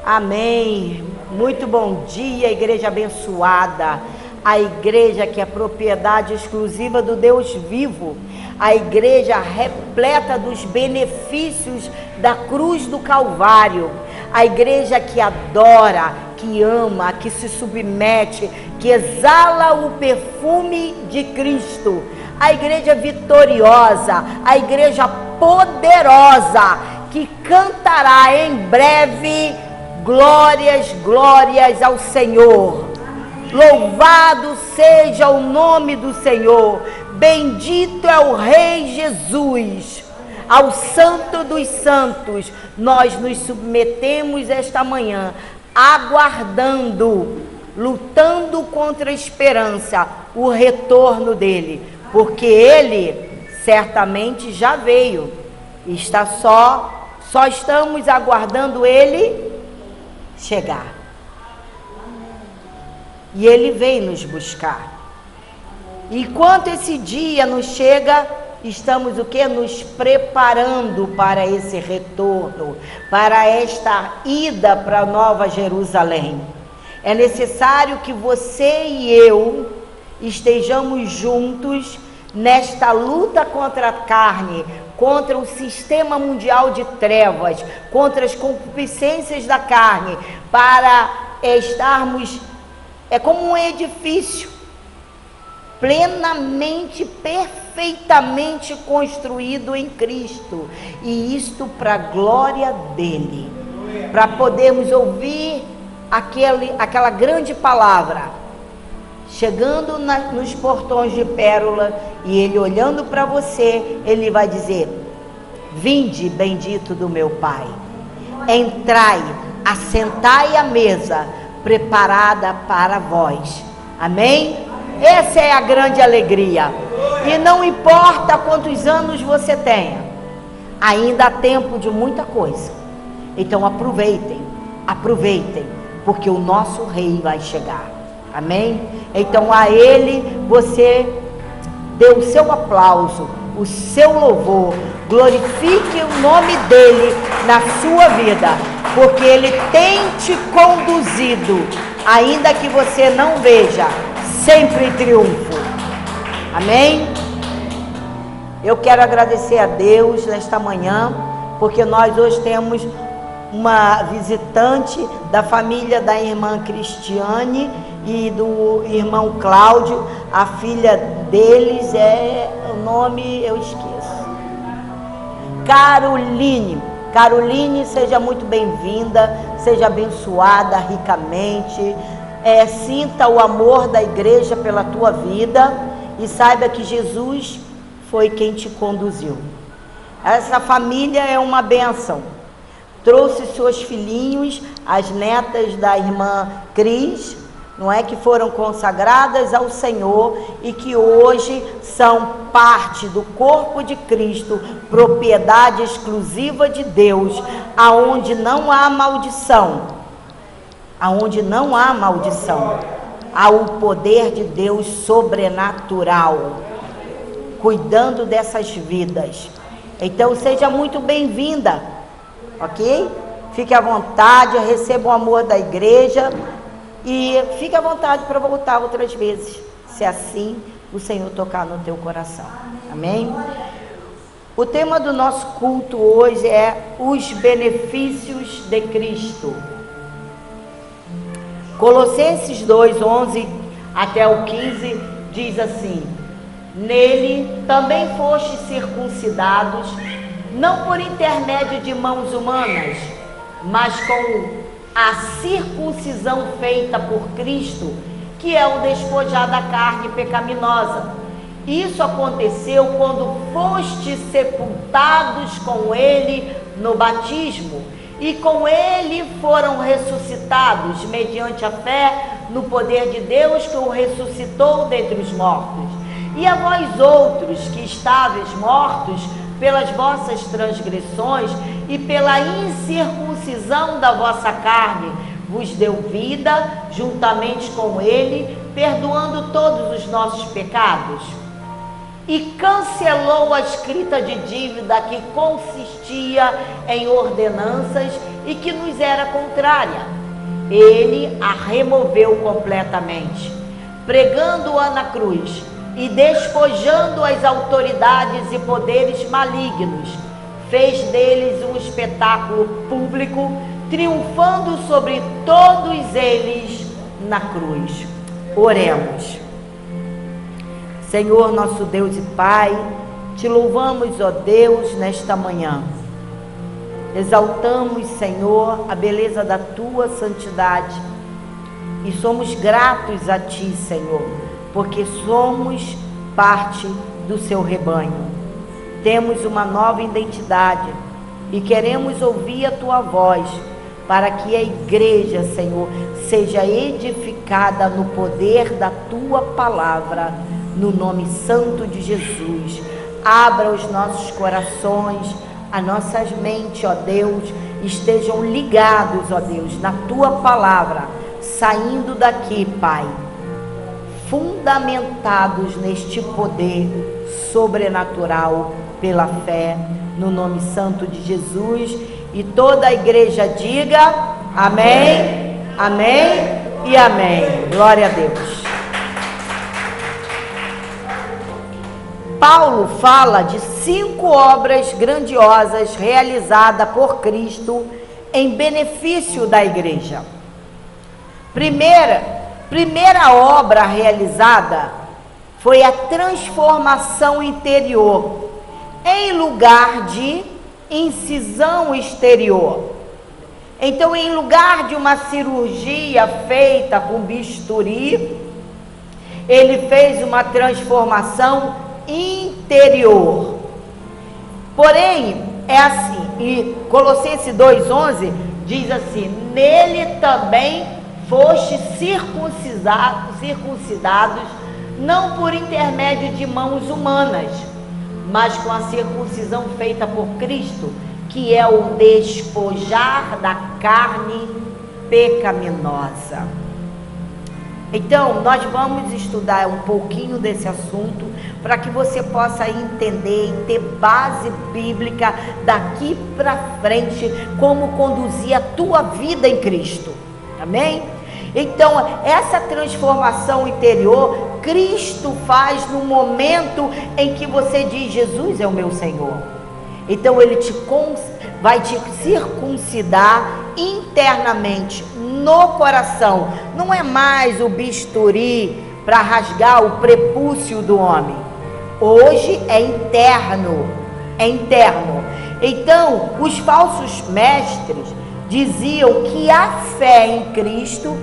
Amém. Muito bom dia, igreja abençoada. A igreja que é propriedade exclusiva do Deus vivo. A igreja repleta dos benefícios da cruz do Calvário. A igreja que adora, que ama, que se submete, que exala o perfume de Cristo. A igreja vitoriosa, a igreja poderosa, que cantará em breve glórias, glórias ao Senhor. Louvado seja o nome do Senhor. Bendito é o Rei Jesus. Ao Santo dos Santos, nós nos submetemos esta manhã, aguardando, lutando contra a esperança, o retorno dele, porque ele certamente já veio. Está só estamos aguardando ele chegar. E ele vem nos buscar. Enquanto esse dia nos chega, estamos o quê? Nos preparando para esse retorno, para esta ida para a Nova Jerusalém. É necessário que você e eu estejamos juntos nesta luta contra a carne, contra o sistema mundial de trevas, contra as concupiscências da carne, para estarmos, como um edifício, plenamente, perfeitamente construído em Cristo, e isto para a glória dele, para podermos ouvir aquela grande palavra, chegando nos portões de pérola, e ele olhando para você, ele vai dizer: vinde, bendito do meu Pai, entrai, assentai à mesa, preparada para vós. Amém? Essa é a grande alegria. E não importa quantos anos você tenha, ainda há tempo de muita coisa. Então aproveitem, porque o nosso Rei vai chegar. Amém? Então a ele você dê o seu aplauso, o seu louvor, glorifique o nome dele na sua vida, porque ele tem te conduzido, ainda que você não veja, sempre em triunfo. Amém? Eu quero agradecer a Deus nesta manhã, porque nós hoje temos uma visitante da família da irmã Cristiane e do irmão Cláudio. A filha deles o nome eu esqueço. Caroline. Caroline, seja muito bem-vinda, seja abençoada ricamente. Sinta o amor da igreja pela tua vida e saiba que Jesus foi quem te conduziu. Essa família é uma bênção. Trouxe seus filhinhos, as netas da irmã Cris, não é, que foram consagradas ao Senhor e que hoje são parte do corpo de Cristo, propriedade exclusiva de Deus, aonde não há maldição. Aonde não há maldição, há o poder de Deus sobrenatural, cuidando dessas vidas. Então seja muito bem-vinda, ok? Fique à vontade, receba o amor da igreja e fique à vontade para voltar outras vezes, se assim o Senhor tocar no teu coração. Amém? O tema do nosso culto hoje é os benefícios de Cristo. Colossenses 2, 11 até o 15 diz assim: nele também fostes circuncidados, não por intermédio de mãos humanas, mas com a circuncisão feita por Cristo, que é o despojar da carne pecaminosa. Isso aconteceu quando fostes sepultados com ele no batismo, e com ele foram ressuscitados, mediante a fé no poder de Deus que o ressuscitou dentre os mortos. E a vós outros que estáveis mortos pelas vossas transgressões e pela incircuncisão da vossa carne, vos deu vida juntamente com ele, perdoando todos os nossos pecados. E cancelou a escrita de dívida que consistia em ordenanças e que nos era contrária. Ele a removeu completamente, pregando-a na cruz e despojando as autoridades e poderes malignos, fez deles um espetáculo público, triunfando sobre todos eles na cruz. Oremos. Senhor, nosso Deus e Pai, te louvamos, ó Deus, nesta manhã. Exaltamos, Senhor, a beleza da tua santidade e somos gratos a ti, Senhor, porque somos parte do seu rebanho. Temos uma nova identidade e queremos ouvir a tua voz para que a igreja, Senhor, seja edificada no poder da tua palavra, no nome santo de Jesus. Abra os nossos corações, as nossas mentes, ó Deus, estejam ligados, ó Deus, na tua palavra, saindo daqui, Pai, fundamentados neste poder sobrenatural pela fé, no nome santo de Jesus. E toda a igreja diga amém, amém e amém. Glória a Deus. Paulo fala de 5 obras grandiosas realizadas por Cristo em benefício da igreja. Primeira obra realizada foi a transformação interior, em lugar de incisão exterior. Então, em lugar de uma cirurgia feita com bisturi, ele fez uma transformação interior. Porém, é assim, e Colossenses 2,11 diz assim: nele também foste circuncidados, não por intermédio de mãos humanas, mas com a circuncisão feita por Cristo, que é o despojar da carne pecaminosa. Então, nós vamos estudar um pouquinho desse assunto para que você possa entender e ter base bíblica daqui para frente, como conduzir a tua vida em Cristo. Amém? Então, essa transformação interior, Cristo faz no momento em que você diz: Jesus é o meu Senhor. Então, Ele vai te circuncidar internamente, no coração. Não é mais o bisturi para rasgar o prepúcio do homem. Hoje é interno, é interno. Então, os falsos mestres diziam que a fé em Cristo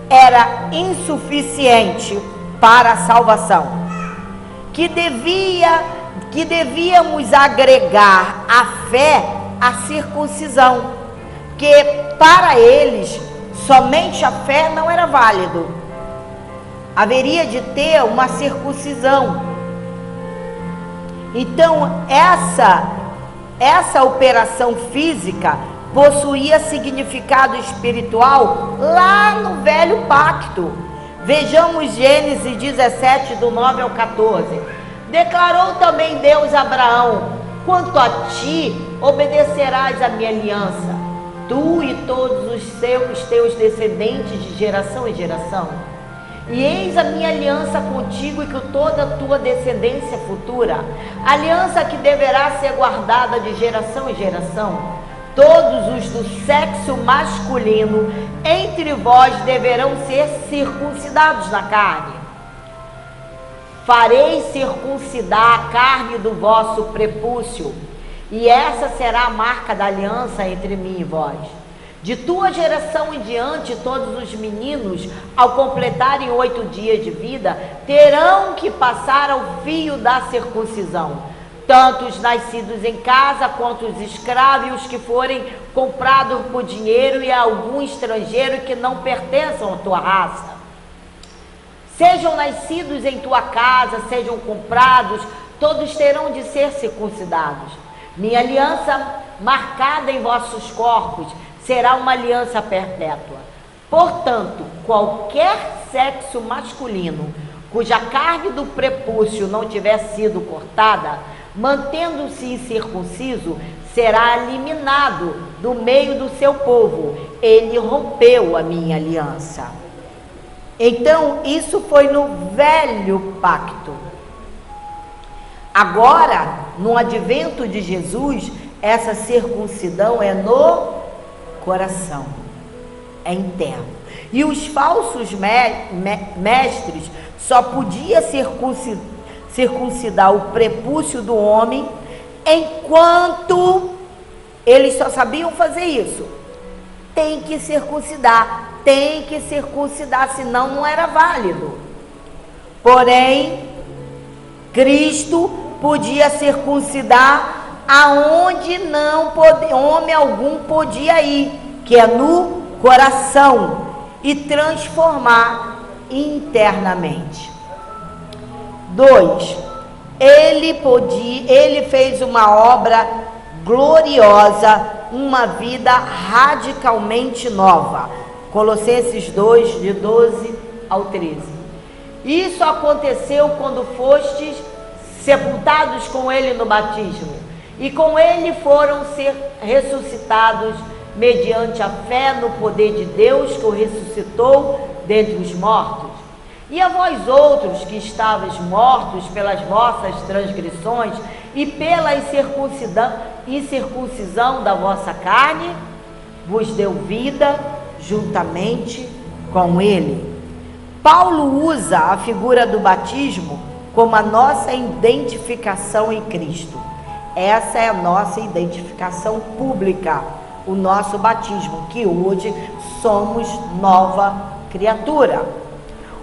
era insuficiente para a salvação, que devíamos agregar a fé à circuncisão, que para eles somente a fé não era válido, haveria de ter uma circuncisão. Então essa operação física possuía significado espiritual lá no velho pacto. Vejamos Gênesis 17, do 9 ao 14. Declarou também Deus a Abraão: quanto a ti, obedecerás a minha aliança, tu e todos os teus descendentes de geração em geração. E eis a minha aliança contigo e com toda a tua descendência futura, aliança que deverá ser guardada de geração em geração. Todos os do sexo masculino entre vós deverão ser circuncidados na carne. Farei circuncidar a carne do vosso prepúcio, e essa será a marca da aliança entre mim e vós. De tua geração em diante, todos os meninos, ao completarem 8 dias de vida, terão que passar ao fio da circuncisão, tanto os nascidos em casa quanto os escravos e os que forem comprados por dinheiro e algum estrangeiro que não pertençam à tua raça. Sejam nascidos em tua casa, sejam comprados, todos terão de ser circuncidados. Minha aliança marcada em vossos corpos será uma aliança perpétua. Portanto, qualquer sexo masculino cuja carne do prepúcio não tiver sido cortada, mantendo-se incircunciso, será eliminado do meio do seu povo. Ele rompeu a minha aliança. Então, isso foi no velho pacto. Agora, no advento de Jesus, essa circuncisão é no coração, é interno. E os falsos mestres só podiam circuncidar o prepúcio do homem enquanto eles só sabiam fazer isso. Tem que circuncidar, senão não era válido. Porém, Cristo podia circuncidar aonde homem algum podia ir, que é no coração, e transformar internamente. 2. Ele fez uma obra gloriosa, uma vida radicalmente nova. Colossenses 2, de 12 ao 13. Isso aconteceu quando fostes sepultados com ele no batismo, e com ele foram ser ressuscitados mediante a fé no poder de Deus que o ressuscitou dentre os mortos. E a vós outros que estavais mortos pelas vossas transgressões e pela incircuncisão da vossa carne, vos deu vida juntamente com ele. Paulo usa a figura do batismo como a nossa identificação em Cristo. Essa é a nossa identificação pública, o nosso batismo, que hoje somos nova criatura.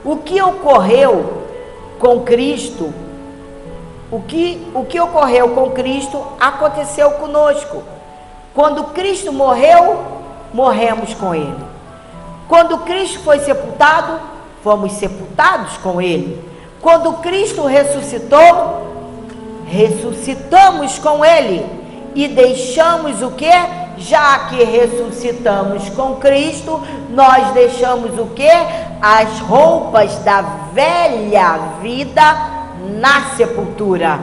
O que ocorreu com Cristo, o que ocorreu com Cristo aconteceu conosco. Quando Cristo morreu, morremos com ele. Quando Cristo foi sepultado, fomos sepultados com ele. Quando Cristo ressuscitou, ressuscitamos com ele. E deixamos o quê? Já que ressuscitamos com Cristo, nós deixamos o quê? As roupas da velha vida na sepultura.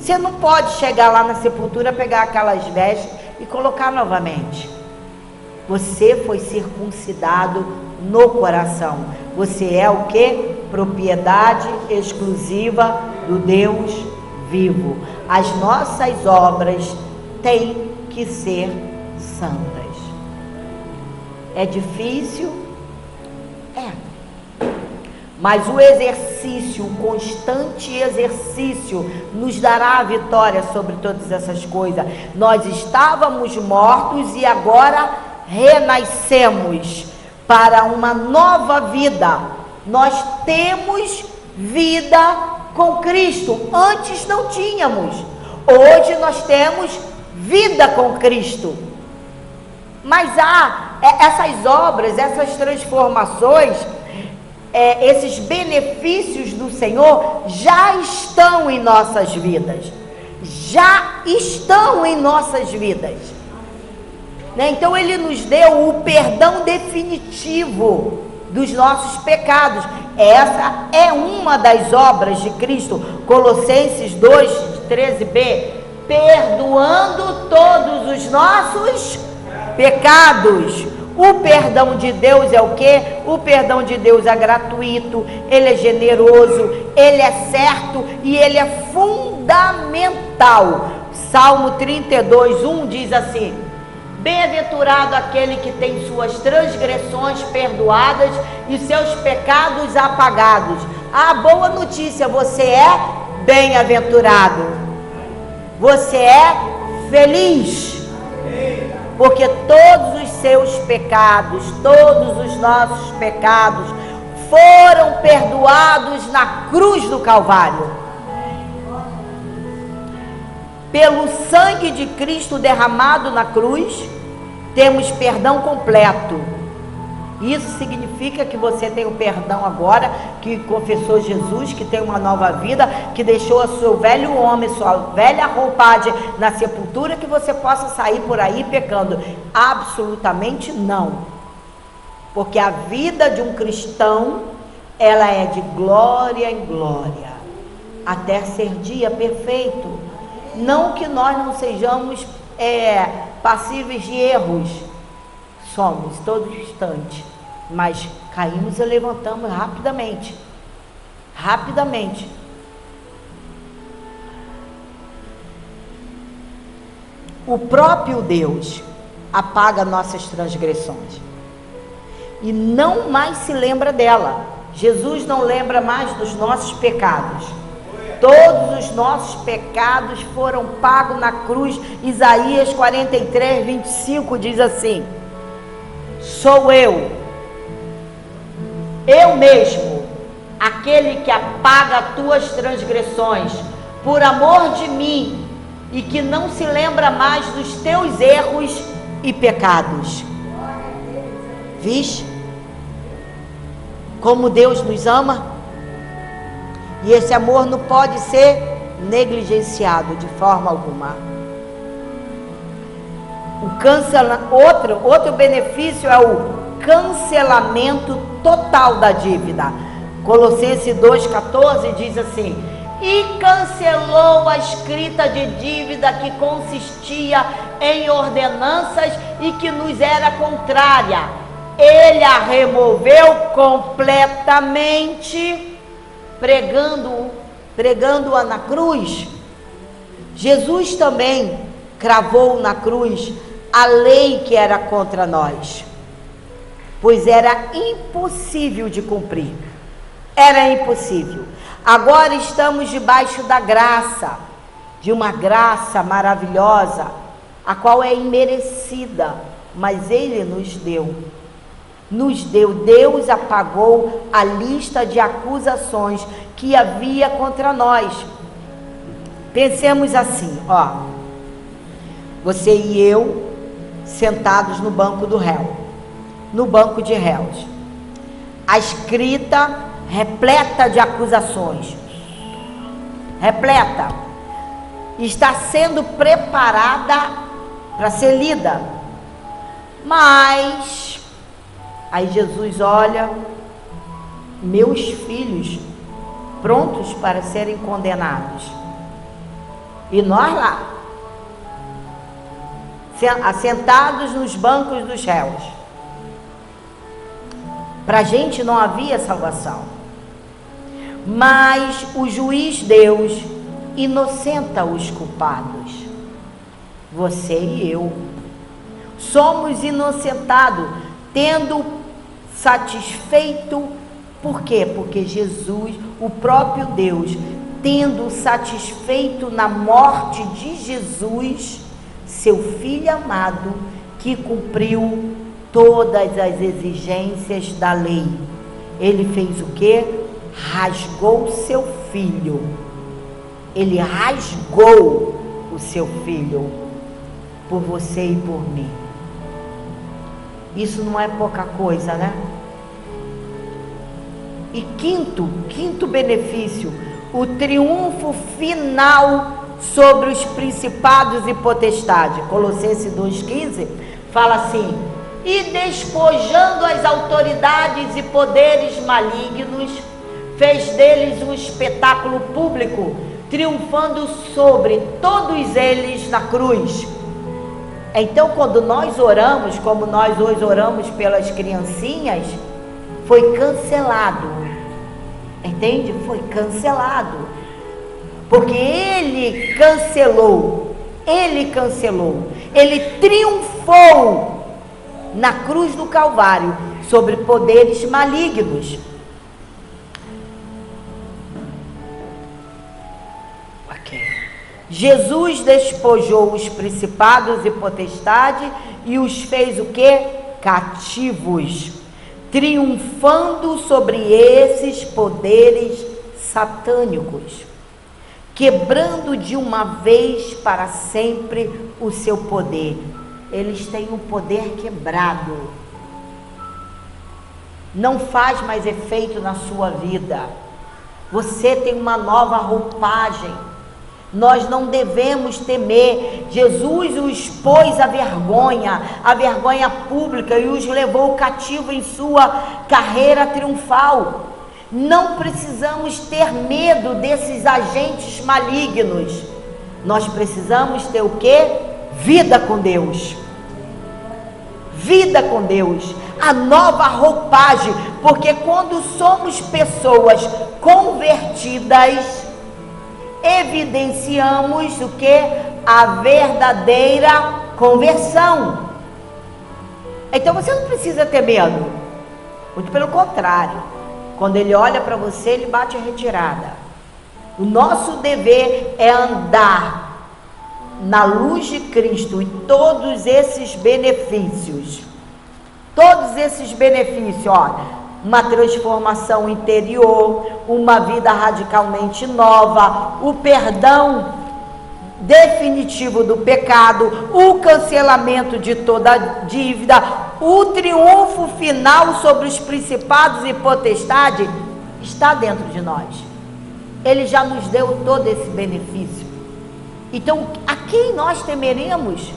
Você não pode chegar lá na sepultura, pegar aquelas vestes e colocar novamente. Você foi circuncidado no coração. Você é o quê? Propriedade exclusiva do Deus vivo. As nossas obras têm que ser santas. É difícil? É. Mas o exercício, o constante exercício, nos dará a vitória sobre todas essas coisas. Nós estávamos mortos e agora renascemos para uma nova vida. Nós temos vida com Cristo. Antes não tínhamos. Hoje nós temos vida com Cristo. Mas há essas obras, essas transformações, esses benefícios do Senhor já estão em nossas vidas. Já estão em nossas vidas. Né? Então ele nos deu o perdão definitivo dos nossos pecados. Essa é uma das obras de Cristo. Colossenses 2, 13b. Perdoando todos os nossos pecados. O perdão de Deus é o quê? O perdão de Deus é gratuito, ele é generoso, ele é certo e ele é fundamental. Salmo 32, 1 diz assim: bem-aventurado aquele que tem suas transgressões perdoadas e seus pecados apagados. A boa notícia, você é bem-aventurado. Você é feliz. Porque todos os seus pecados, todos os nossos pecados foram perdoados na cruz do Calvário. Pelo sangue de Cristo derramado na cruz, temos perdão completo. Isso significa que você tem o perdão agora, que confessou Jesus, que tem uma nova vida, que deixou o seu velho homem, sua velha roupagem na sepultura, que você possa sair por aí pecando. Absolutamente não. Porque a vida de um cristão, ela é de glória em glória, até ser dia perfeito. Não que nós não sejamos passíveis de erros, somos todo instante, mas caímos e levantamos rapidamente. Rapidamente. O próprio Deus apaga nossas transgressões e não mais se lembra dela. Jesus não lembra mais dos nossos pecados. Todos os nossos pecados foram pagos na cruz. Isaías 43, 25 diz assim: sou eu mesmo, aquele que apaga as tuas transgressões por amor de mim, e que não se lembra mais dos teus erros e pecados. Vixe? Como Deus nos ama? E esse amor não pode ser negligenciado de forma alguma. Outro benefício é o cancelamento total da dívida. Colossenses 2,14 diz assim: e cancelou a escrita de dívida que consistia em ordenanças e que nos era contrária. Ele a removeu completamente, pregando-a na cruz. Jesus também cravou na cruz a lei que era contra nós, pois era impossível de cumprir. Era impossível. Agora estamos debaixo da graça, de uma graça maravilhosa, a qual é imerecida, mas Ele nos deu. Deus apagou a lista de acusações que havia contra nós. Pensemos assim, ó. Você e eu, sentados no banco do réu, no banco de réus. A escrita repleta de acusações, repleta, está sendo preparada para ser lida. Mas aí Jesus olha, meus filhos prontos para serem condenados, e nós lá, assentados nos bancos dos réus. Para a gente não havia salvação, mas o juiz Deus inocenta os culpados. Você e eu somos inocentados, tendo satisfeito. Por quê? Porque Jesus, o próprio Deus, tendo satisfeito na morte de Jesus, seu Filho amado, que cumpriu todas as exigências da lei. Ele fez o quê? Rasgou seu filho. Ele rasgou o seu filho por você e por mim. Isso não é pouca coisa, né? E quinto benefício, o triunfo final sobre os principados e potestades. Colossenses 2,15 fala assim: e despojando as autoridades e poderes malignos, fez deles um espetáculo público, triunfando sobre todos eles na cruz. Então, quando nós oramos, como nós hoje oramos pelas criancinhas, foi cancelado, entende? Foi cancelado, porque Ele cancelou, Ele triunfou na cruz do Calvário sobre poderes malignos. Jesus despojou os principados e potestades e os fez o quê? Cativos, triunfando sobre esses poderes satânicos, quebrando de uma vez para sempre o seu poder. Eles têm o poder quebrado, não faz mais efeito na sua vida. Você tem uma nova roupagem. Nós não devemos temer. Jesus os expôs à vergonha pública, e os levou cativo em sua carreira triunfal. Não precisamos ter medo desses agentes malignos. Nós precisamos ter o quê? Vida com Deus. Vida com Deus. A nova roupagem. Porque quando somos pessoas convertidas, evidenciamos o que? A verdadeira conversão. Então você não precisa ter medo. Muito pelo contrário. Quando ele olha para você, ele bate a retirada. O nosso dever é andar na luz de Cristo e todos esses benefícios. Todos esses benefícios, ó, uma transformação interior, uma vida radicalmente nova, o perdão definitivo do pecado, o cancelamento de toda dívida, o triunfo final sobre os principados e potestades está dentro de nós. Ele já nos deu todo esse benefício. Então, a quem nós temeremos?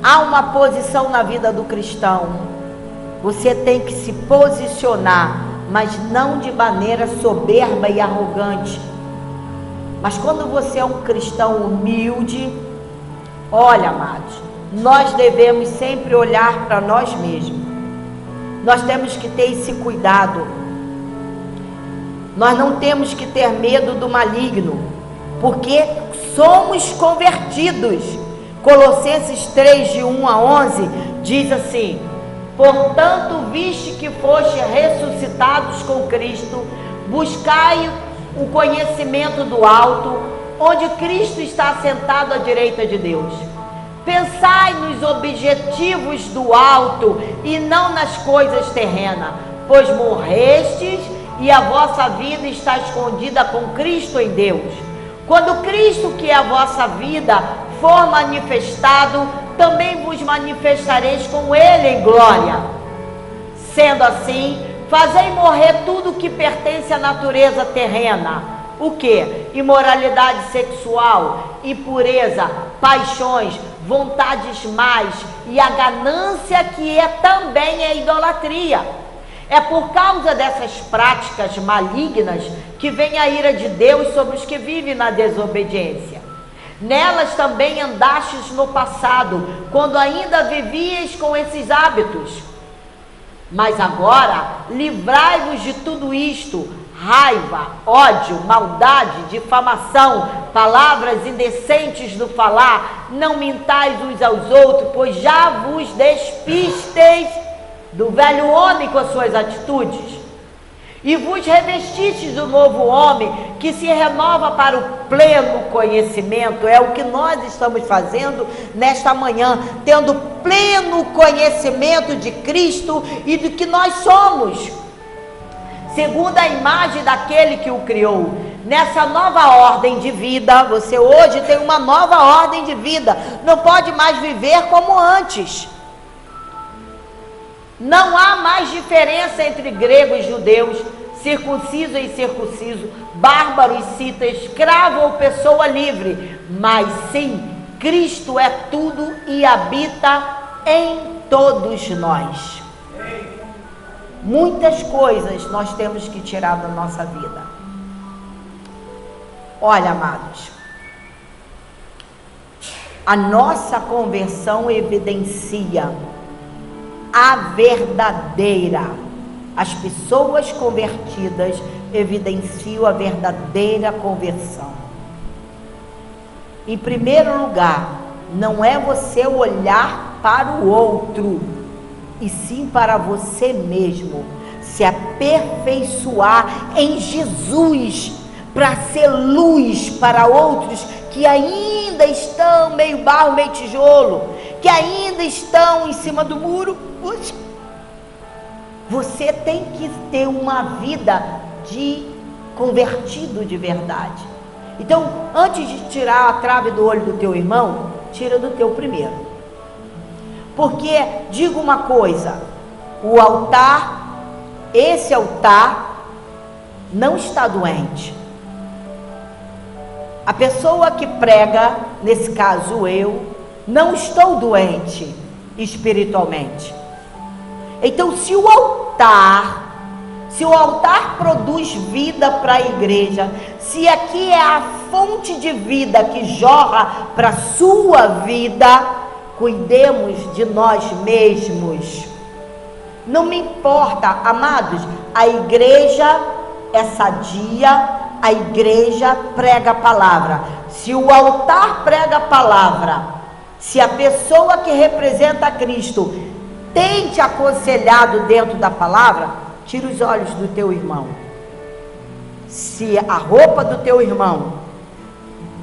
Há uma posição na vida do cristão. Você tem que se posicionar, mas não de maneira soberba e arrogante. Mas quando você é um cristão humilde, olha, amados, nós devemos sempre olhar para nós mesmos. Nós temos que ter esse cuidado. Nós não temos que ter medo do maligno, porque somos convertidos. Colossenses 3, de 1 a 11, diz assim: portanto, viste que foste ressuscitados com Cristo, buscai o conhecimento do alto, onde Cristo está sentado à direita de Deus. Pensai nos objetivos do alto e não nas coisas terrenas, pois morrestes e a vossa vida está escondida com Cristo em Deus. Quando Cristo, que é a vossa vida, for manifestado, também vos manifestareis com Ele em glória. Sendo assim, fazei morrer tudo que pertence à natureza terrena. O que? Imoralidade sexual, impureza, paixões, vontades más e a ganância, que também é idolatria. É por causa dessas práticas malignas que vem a ira de Deus sobre os que vivem na desobediência. Nelas também andastes no passado, quando ainda vivíeis com esses hábitos. Mas agora, livrai-vos de tudo isto: raiva, ódio, maldade, difamação, palavras indecentes do falar. Não mintais uns aos outros, pois já vos despisteis do velho homem com as suas atitudes, e vos revestistes do novo homem, que se renova para o pleno conhecimento. É o que nós estamos fazendo nesta manhã, tendo pleno conhecimento de Cristo e do que nós somos, segundo a imagem daquele que o criou. Nessa nova ordem de vida, você hoje tem uma nova ordem de vida, não pode mais viver como antes. Não há mais diferença entre gregos e judeus, circunciso e incircunciso, bárbaro e cita, escravo ou pessoa livre, mas sim, Cristo é tudo e habita em todos nós. Muitas coisas nós temos que tirar da nossa vida. Olha, amados, a nossa conversão evidencia a verdadeira. As pessoas convertidas evidenciam a verdadeira conversão. Em primeiro lugar, não é você olhar para o outro, e sim para você mesmo, se aperfeiçoar em Jesus, para ser luz para outros que ainda estão meio barro, meio tijolo, que ainda estão em cima do muro. Você tem que ter uma vida de convertido de verdade. Então, antes de tirar a trave do olho do teu irmão, tira do teu primeiro. Porque, digo uma coisa, o altar, esse altar, não está doente. A pessoa que prega, nesse caso eu, não estou doente espiritualmente. Então, se o altar, se o altar produz vida para a igreja, se aqui é a fonte de vida que jorra para a sua vida, cuidemos de nós mesmos. Não me importa, amados, a igreja é sadia, a igreja prega a palavra. Se o altar prega a palavra, se a pessoa que representa a Cristo tem te aconselhado dentro da palavra, tira os olhos do teu irmão. Se a roupa do teu irmão,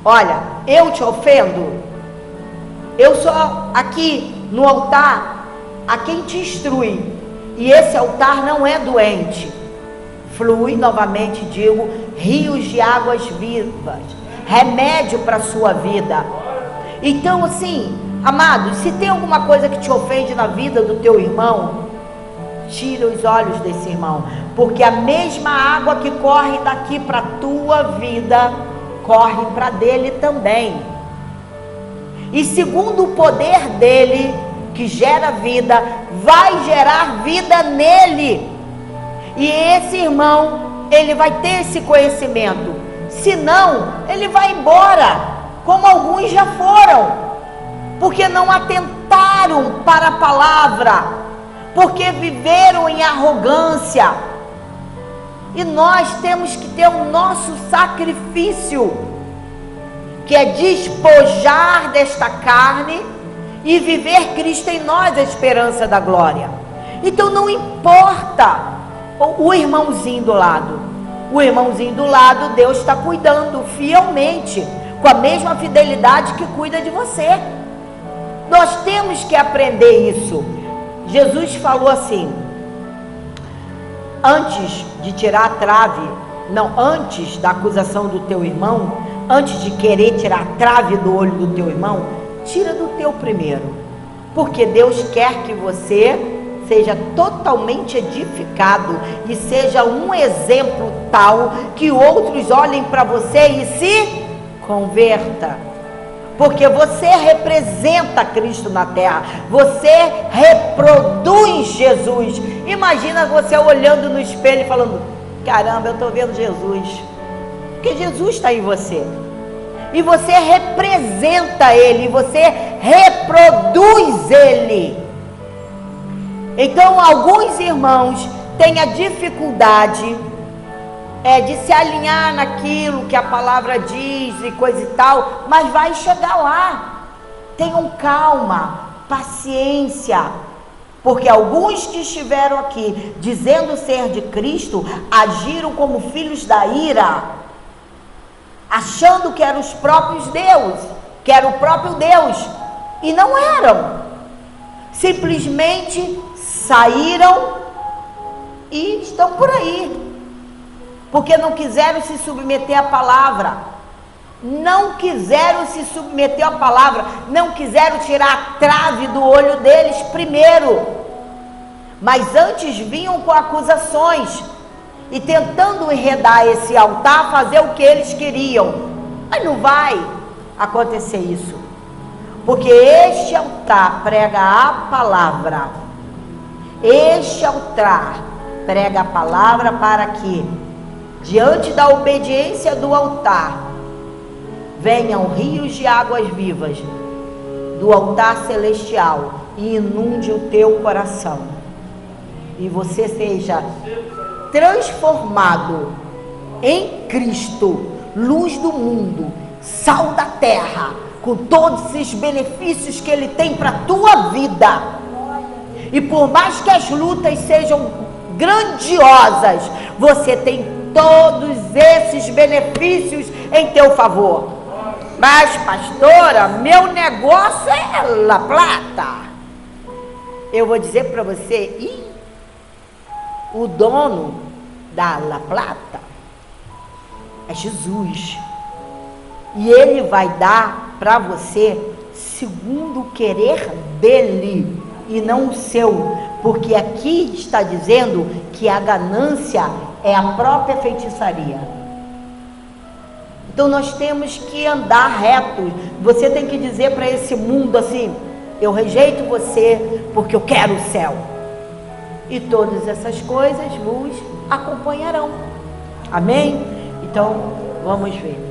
olha, eu te ofendo, eu sou aqui no altar a quem te instrui, e esse altar não é doente. Flui, novamente digo, rios de águas vivas, remédio para a sua vida. Então assim, amados, se tem alguma coisa que te ofende na vida do teu irmão, tira os olhos desse irmão, porque a mesma água que corre daqui para a tua vida, corre para dele também. E segundo o poder dele, que gera vida, vai gerar vida nele. E esse irmão, ele vai ter esse conhecimento. Senão, ele vai embora, como alguns já foram, porque não atentaram para a palavra, porque viveram em arrogância. E nós temos que ter o nosso sacrifício, que é despojar desta carne e viver Cristo em nós, a esperança da glória. Então não importa o irmãozinho do lado. O irmãozinho do lado, Deus está cuidando fielmente, com a mesma fidelidade que cuida de você. Nós temos que aprender isso. Jesus falou assim, antes de tirar a trave, não, antes da acusação do teu irmão, antes de querer tirar a trave do olho do teu irmão, tira do teu primeiro, porque Deus quer que você seja totalmente edificado e seja um exemplo tal que outros olhem para você e se converta, porque você representa Cristo na terra, você reproduz Jesus. Imagina você olhando no espelho e falando, caramba, eu estou vendo Jesus, porque Jesus está em você, e você representa Ele, e você reproduz Ele. Então alguns irmãos têm a dificuldade de se alinhar naquilo que a palavra diz e coisa e tal, mas vai chegar lá. Tenham calma, paciência, porque alguns que estiveram aqui dizendo ser de Cristo, agiram como filhos da ira, achando que eram os próprios Deus, que era o próprio Deus, e não eram. Simplesmente saíram e estão por aí, porque não quiseram se submeter à palavra, não quiseram se submeter à palavra, não quiseram tirar a trave do olho deles primeiro, mas antes vinham com acusações e tentando enredar esse altar, fazer o que eles queriam. Mas não vai acontecer isso, porque este altar prega a palavra. Este altar prega a palavra para que, diante da obediência do altar, venham rios de águas vivas do altar celestial e inunde o teu coração, e você seja transformado em Cristo, luz do mundo, sal da terra, com todos esses benefícios que Ele tem para a tua vida. E por mais que as lutas sejam grandiosas, você tem todos esses benefícios em teu favor. Mas pastora, meu negócio é La Plata. Eu vou dizer para você, o dono da La Plata é Jesus, e Ele vai dar para você segundo o querer dele e não o seu, porque aqui está dizendo que a ganância é a própria feitiçaria. Então nós temos que andar reto. Você tem que dizer para esse mundo assim, eu rejeito você porque eu quero o céu. e todas essas coisas vos acompanharão. Amém? Então, vamos ver.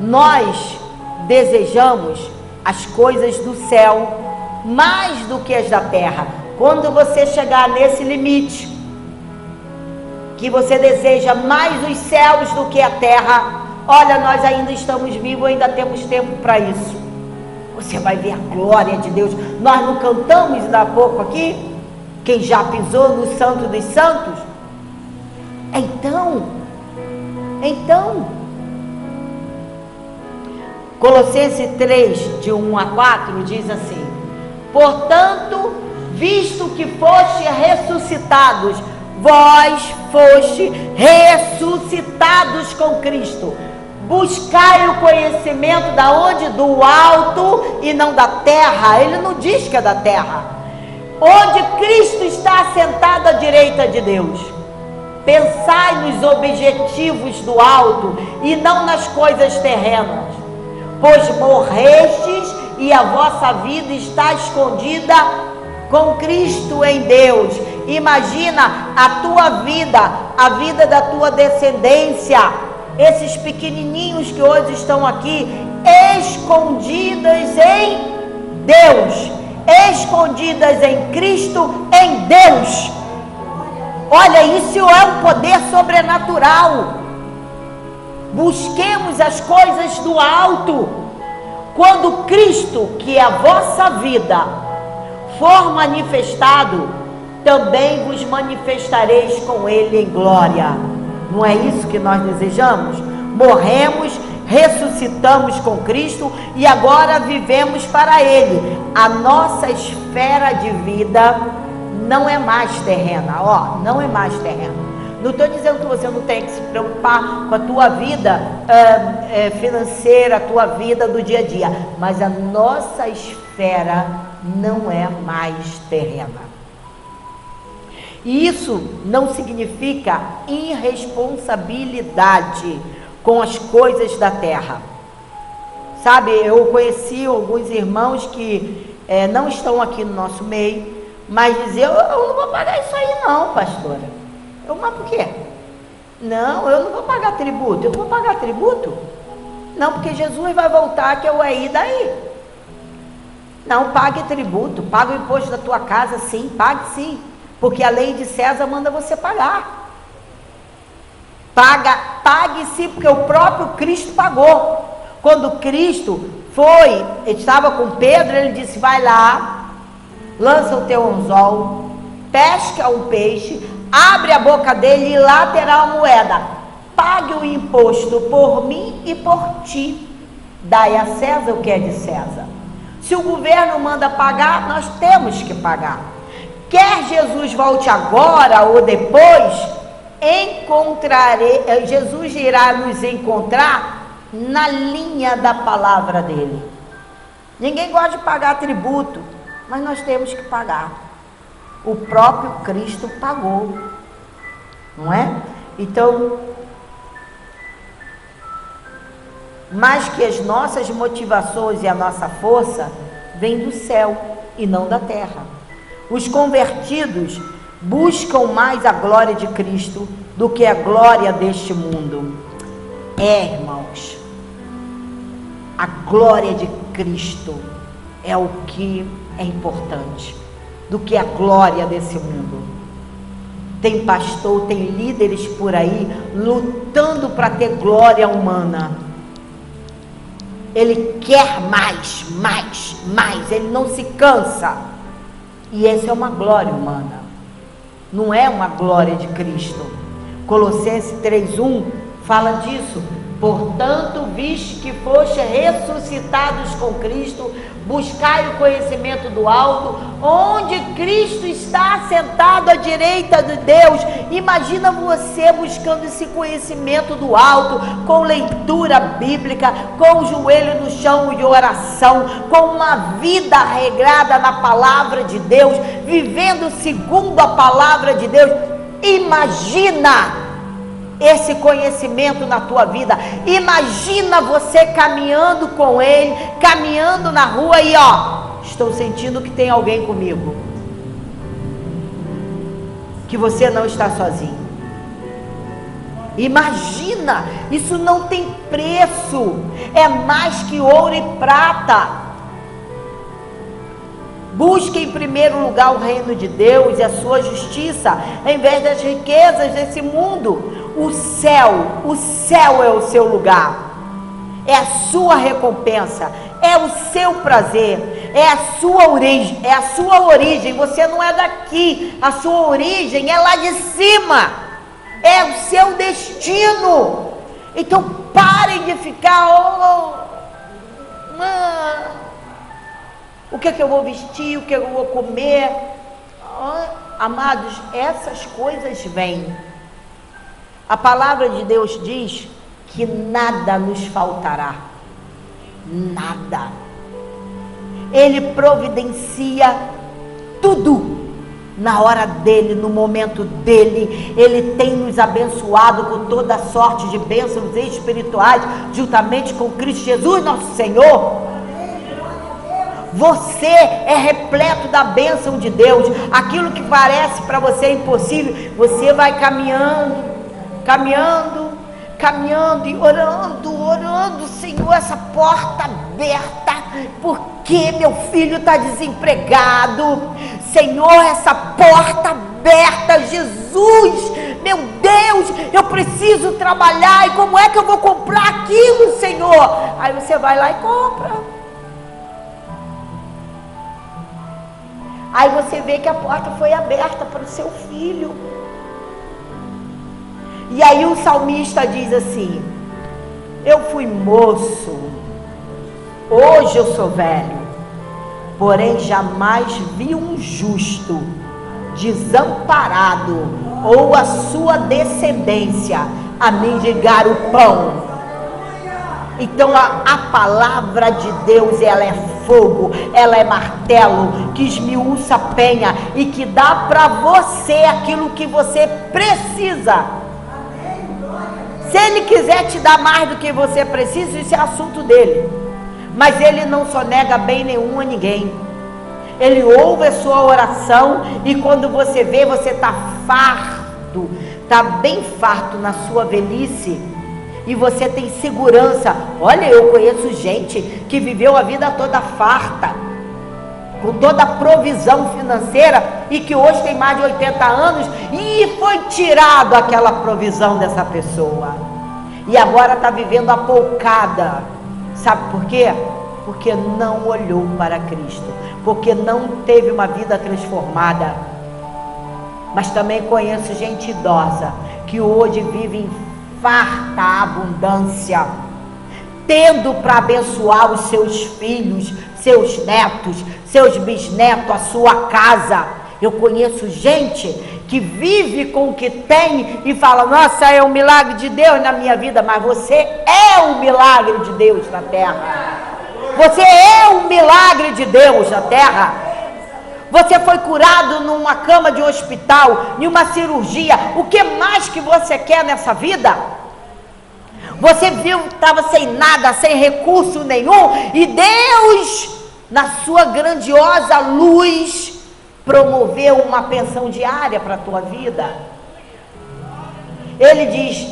Nós desejamos as coisas do céu mais do que as da terra. Quando você chegar nesse limite, que você deseja mais os céus do que a terra, olha, nós ainda estamos vivos, ainda temos tempo para isso. Você vai ver a glória de Deus. Nós não cantamos ainda há pouco aqui? Quem já pisou no Santo dos Santos? Então, Colossenses 3, de 1 a 4, diz assim: portanto, visto que foste ressuscitados, vós foste ressuscitados com Cristo. Buscai o conhecimento da onde? Do alto e não da terra. Ele não diz que é da terra. Onde Cristo está assentado à direita de Deus. Pensai nos objetivos do alto e não nas coisas terrenas. Pois morrestes e a vossa vida está escondida com Cristo em Deus. Imagina a tua vida, a vida da tua descendência, esses pequenininhos que hoje estão aqui, escondidas em Deus, escondidas em Cristo, em Deus. Olha, isso é um poder sobrenatural. Busquemos as coisas do alto. Quando Cristo, que é a vossa vida, for manifestado, também vos manifestareis com Ele em glória. Não é isso que nós desejamos? Morremos, ressuscitamos com Cristo e agora vivemos para Ele. A nossa esfera de vida não é mais terrena, não é mais terrena. Não estou dizendo que você não tem que se preocupar com a tua vida financeira, a tua vida do dia a dia, mas a nossa esfera não é mais terrena. E isso não significa irresponsabilidade com as coisas da terra. Sabe, eu conheci alguns irmãos que não estão aqui no nosso meio, mas diziam: eu não vou pagar isso aí não, pastora. Mas por quê? Não, eu não vou pagar tributo. Eu vou pagar tributo? Não, porque Jesus vai voltar, que eu aí daí. Não, pague tributo, pague o imposto da tua casa, sim, pague sim. Porque a lei de César manda você pagar. Pague sim, porque o próprio Cristo pagou. Quando Cristo estava com Pedro, ele disse: vai lá, lança o teu anzol, pesca um peixe, abre a boca dele e lá terá uma moeda. Pague o imposto por mim e por ti. Dai a César o que é de César. Se o governo manda pagar, nós temos que pagar. Quer Jesus volte agora ou depois, Jesus irá nos encontrar na linha da palavra dele. Ninguém gosta de pagar tributo, mas nós temos que pagar. O próprio Cristo pagou, não é? Então, mais que as nossas motivações e a nossa força, vem do céu e não da terra. Os convertidos buscam mais a glória de Cristo do que a glória deste mundo. Irmãos, a glória de Cristo é o que é importante, do que a glória desse mundo. Tem pastor, tem líderes por aí lutando para ter glória humana. Ele quer mais, ele não se cansa. E essa é uma glória humana, não é uma glória de Cristo. Colossenses 3:1 fala disso. Portanto, visto que foste ressuscitados com Cristo, buscai o conhecimento do alto, onde Cristo está assentado à direita de Deus. Imagina você buscando esse conhecimento do alto, com leitura bíblica, com o joelho no chão de oração, com uma vida regrada na palavra de Deus, vivendo segundo a palavra de Deus. Imagina esse conhecimento na tua vida. Imagina você caminhando com ele, caminhando na rua e estou sentindo que tem alguém comigo. que você não está sozinho. Imagina, isso não tem preço, é mais que ouro e prata. Busque em primeiro lugar o reino de Deus e a sua justiça, em vez das riquezas desse mundo. O céu é o seu lugar, é a sua recompensa, é o seu prazer, é a sua origem. Você não é daqui, a sua origem é lá de cima, é o seu destino. Então parem de ficar, o que é que eu vou vestir, o que eu vou comer. Amados, essas coisas vêm. A palavra de Deus diz que nada nos faltará, nada. Ele providencia tudo na hora dele, no momento dele. Ele tem nos abençoado com toda sorte de bênçãos espirituais, juntamente com Cristo Jesus, nosso Senhor. Você é repleto da bênção de Deus. Aquilo que parece para você impossível, você vai caminhando e orando, Senhor, essa porta aberta, porque meu filho está desempregado, Senhor, essa porta aberta, Jesus, meu Deus, eu preciso trabalhar, e como é que eu vou comprar aquilo, Senhor? Aí você vai lá e compra. Aí você vê que a porta foi aberta para o seu filho. E aí o salmista diz assim: eu fui moço, hoje eu sou velho, porém jamais vi um justo desamparado, ou a sua descendência a mendigar o pão. Então a palavra de Deus, ela é fogo, ela é martelo, que esmiuça a penha e que dá para você aquilo que você precisa. Se ele quiser te dar mais do que você precisa, isso é assunto dele. Mas ele não sonega bem nenhum a ninguém. Ele ouve a sua oração, e quando você vê, você está farto, está bem farto na sua velhice, e você tem segurança. Olha, eu conheço gente que viveu a vida toda farta, com toda a provisão financeira, e que hoje tem mais de 80 anos e foi tirado aquela provisão dessa pessoa, e agora está vivendo apoucada. Sabe por quê? Porque não olhou para Cristo, porque não teve uma vida transformada. Mas também conheço gente idosa que hoje vive em farta abundância, tendo para abençoar os seus filhos, seus netos, seus bisnetos, a sua casa. Eu conheço gente que vive com o que tem e fala: nossa, é um milagre de Deus na minha vida. Mas você é um milagre de Deus na terra. Você é um milagre de Deus na terra. Você foi curado numa cama de um hospital, em uma cirurgia. O que mais que você quer nessa vida? Você viu que estava sem nada, sem recurso nenhum, e Deus, na sua grandiosa luz, promoveu uma pensão diária para a tua vida. Ele diz: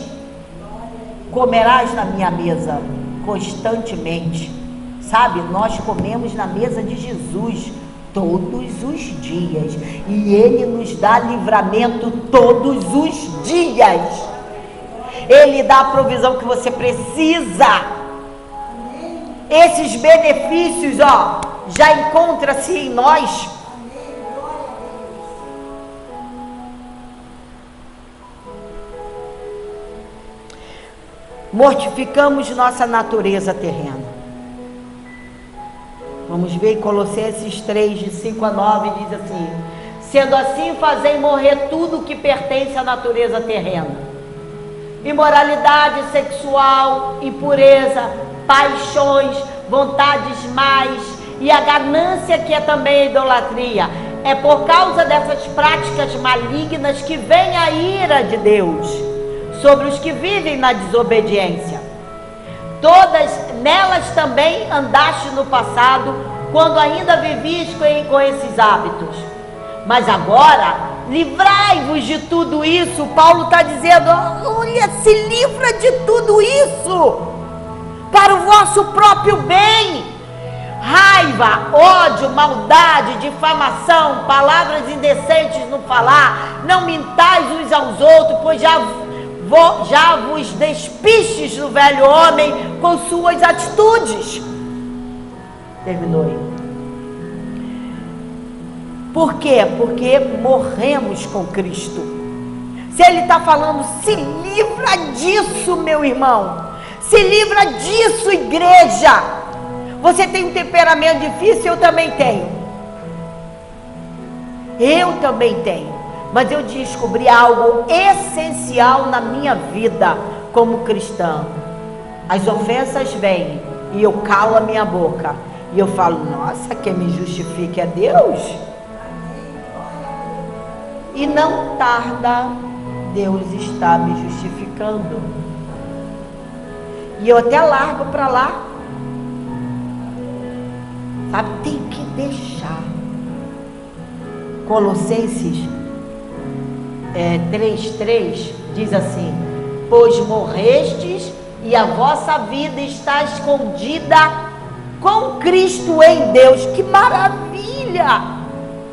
comerás na minha mesa constantemente. Sabe, nós comemos na mesa de Jesus todos os dias, e Ele nos dá livramento todos os dias. Ele dá a provisão que você precisa. Esses benefícios, já encontra-se em nós. Mortificamos nossa natureza terrena. Vamos ver Colossenses 3, de 5 a 9, diz assim: sendo assim, fazei morrer tudo que pertence à natureza terrena: imoralidade sexual, impureza, paixões, vontades más, e a ganância, que é também a idolatria. É por causa dessas práticas malignas que vem a ira de Deus sobre os que vivem na desobediência. Todas nelas também andaste no passado, quando ainda vivias com esses hábitos. Mas agora livrai-vos de tudo isso. Paulo está dizendo, olha, se livra de tudo isso, para o vosso próprio bem. Raiva, ódio, maldade, difamação, palavras indecentes no falar, não mintais uns aos outros, pois já vos despistes do velho homem com suas atitudes. Terminou aí. Por quê? Porque morremos com Cristo. Se ele está falando, se livra disso, meu irmão, se livra disso, igreja. Você tem um temperamento difícil, eu também tenho. Eu também tenho. Mas eu descobri algo essencial na minha vida como cristã. As ofensas vêm e eu calo a minha boca. E eu falo, nossa, quem me justifica é Deus. E não tarda, Deus está me justificando. E eu até largo para lá. Sabe, tem que deixar. Colossenses 3:3 diz assim: pois morrestes e a vossa vida está escondida com Cristo em Deus. Que maravilha!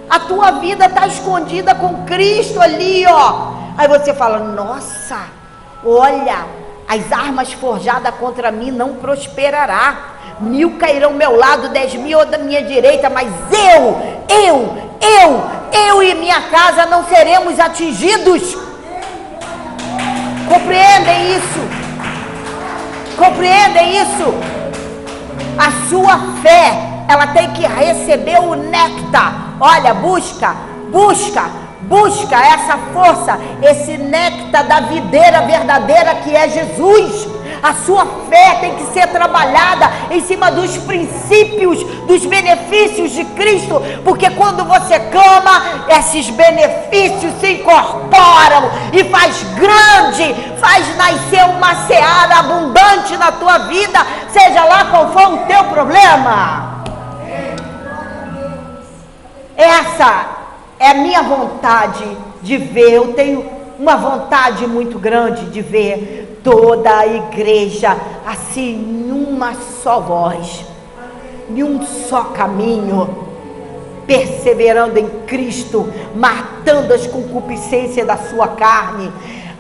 A tua vida está escondida com Cristo ali, ó. Aí você fala, nossa, olha, as armas forjadas contra mim não prosperará. 1000 cairão ao meu lado, 10.000 da minha direita, mas eu e minha casa não seremos atingidos. Compreendem isso? Compreendem isso? A sua fé, ela tem que receber o néctar. Olha, busca essa força, esse néctar da videira verdadeira que é Jesus. A sua fé tem que ser trabalhada em cima dos princípios, dos benefícios de Cristo, porque quando você clama, esses benefícios se incorporam e faz grande, faz nascer uma seara abundante na tua vida, seja lá qual for o teu problema. Essa é a minha vontade de ver. Eu tenho uma vontade muito grande de ver toda a igreja assim, numa só voz, em um só caminho, perseverando em Cristo, matando as concupiscências da sua carne.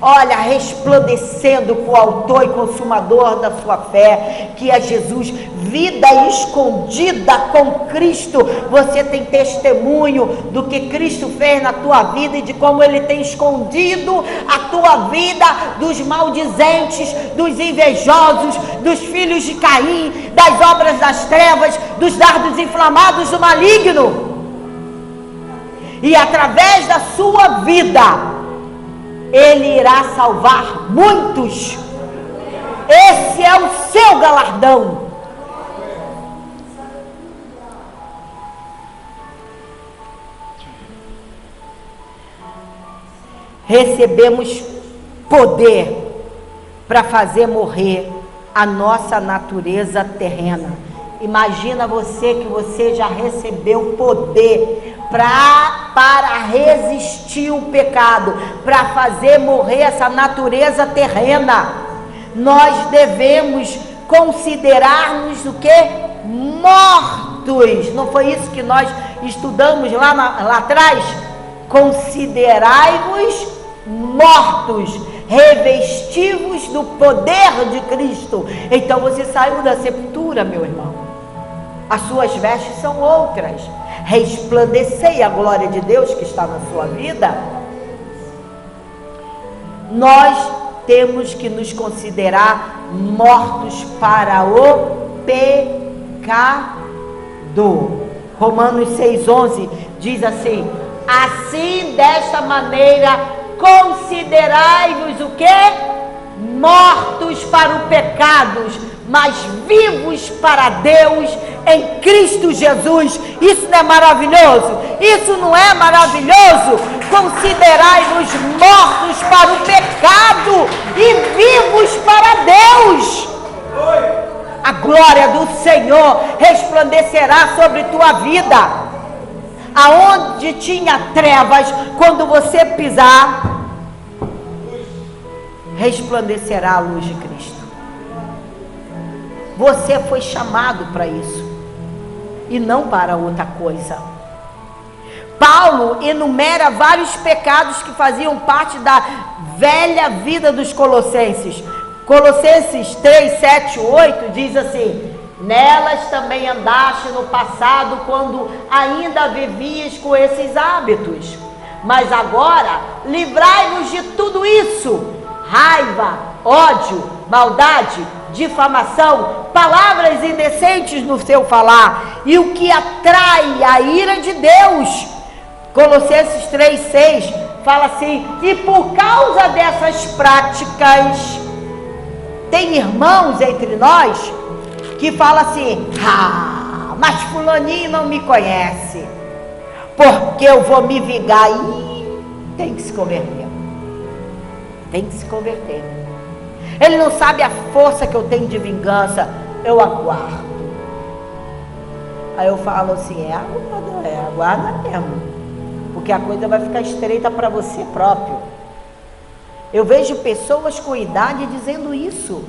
Olha, resplandecendo com o autor e consumador da sua fé, que é Jesus, vida escondida com Cristo. Você tem testemunho do que Cristo fez na tua vida e de como Ele tem escondido a tua vida dos maldizentes, dos invejosos, dos filhos de Caim, das obras das trevas, dos dardos inflamados do maligno. E através da sua vida, Ele irá salvar muitos. Esse é o seu galardão. Recebemos poder para fazer morrer a nossa natureza terrena. Imagina você que você já recebeu poder para resistir o pecado, para fazer morrer essa natureza terrena. Nós devemos considerar-nos o quê? Mortos. Não foi isso que nós estudamos lá atrás? Considerai-vos mortos, revestivos do poder de Cristo. Então você saiu da sepultura, meu irmão. As suas vestes são outras. Resplandecei a glória de Deus que está na sua vida. Nós temos que nos considerar mortos para o pecado. Romanos 6,11 diz assim: assim, desta maneira, considerai-vos o quê? Mortos para o pecado, mas vivos para Deus em Cristo Jesus. Isso não é maravilhoso? Isso não é maravilhoso? Considerai-vos mortos para o pecado e vivos para Deus. A glória do Senhor resplandecerá sobre tua vida. aonde tinha trevas, quando você pisar, resplandecerá a luz de Cristo. Você foi chamado para isso e não para outra coisa. Paulo enumera vários pecados que faziam parte da velha vida dos colossenses. Colossenses 3, 7, 8 diz assim: nelas também andaste no passado, quando ainda vivias com esses hábitos. Mas agora, livrai-vos de tudo isso: raiva, ódio, maldade, difamação, palavras indecentes no seu falar, e o que atrai a ira de Deus. Colossenses 3, 6 fala assim: e por causa dessas práticas, tem irmãos entre nós que fala assim: mas fulaninho não me conhece, porque eu vou me vingar. E tem que se converter. Tem que se converter. Ele não sabe a força que eu tenho de vingança. Eu aguardo. Aí eu falo assim: aguarda mesmo, porque a coisa vai ficar estreita para você próprio. Eu vejo pessoas com idade dizendo isso.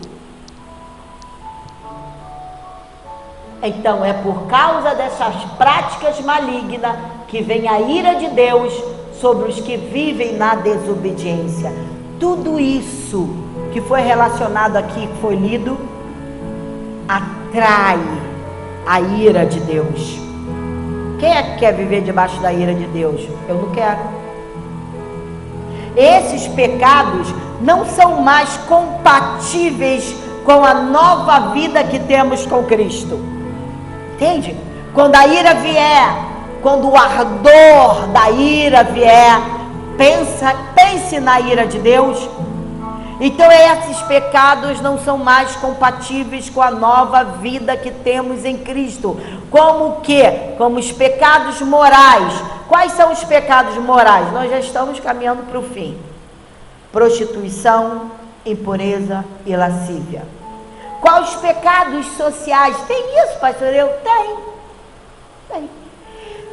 Então é por causa dessas práticas malignas que vem a ira de Deus sobre os que vivem na desobediência. Tudo isso que foi relacionado aqui, que foi lido, atrai a ira de Deus. Quem é que quer viver debaixo da ira de Deus? Eu não quero. Esses pecados não são mais compatíveis com a nova vida que temos com Cristo. Entende? Quando a ira vier, quando o ardor da ira vier, pense na ira de Deus. Então esses pecados não são mais compatíveis com a nova vida que temos em Cristo. Como o quê? Como os pecados morais. Quais são os pecados morais? Nós já estamos caminhando para o fim. Prostituição, impureza e lascívia. Quais os pecados sociais? Tem isso, pastor? Eu tenho.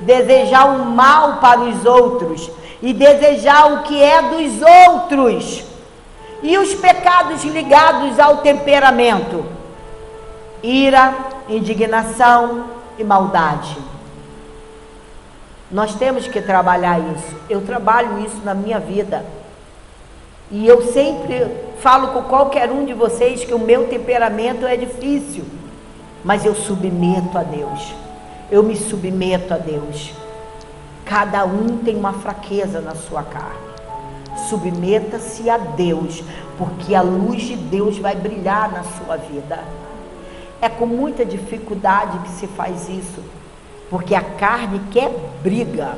Desejar o mal para os outros e desejar o que é dos outros. E os pecados ligados ao temperamento: ira, indignação e maldade. Nós temos que trabalhar isso. Eu trabalho isso na minha vida. E eu sempre falo com qualquer um de vocês que o meu temperamento é difícil, mas eu submeto a Deus. Eu me submeto a Deus. Cada um tem uma fraqueza na sua carne. Submeta-se a Deus, porque a luz de Deus vai brilhar na sua vida. É com muita dificuldade que se faz isso, porque a carne quer briga,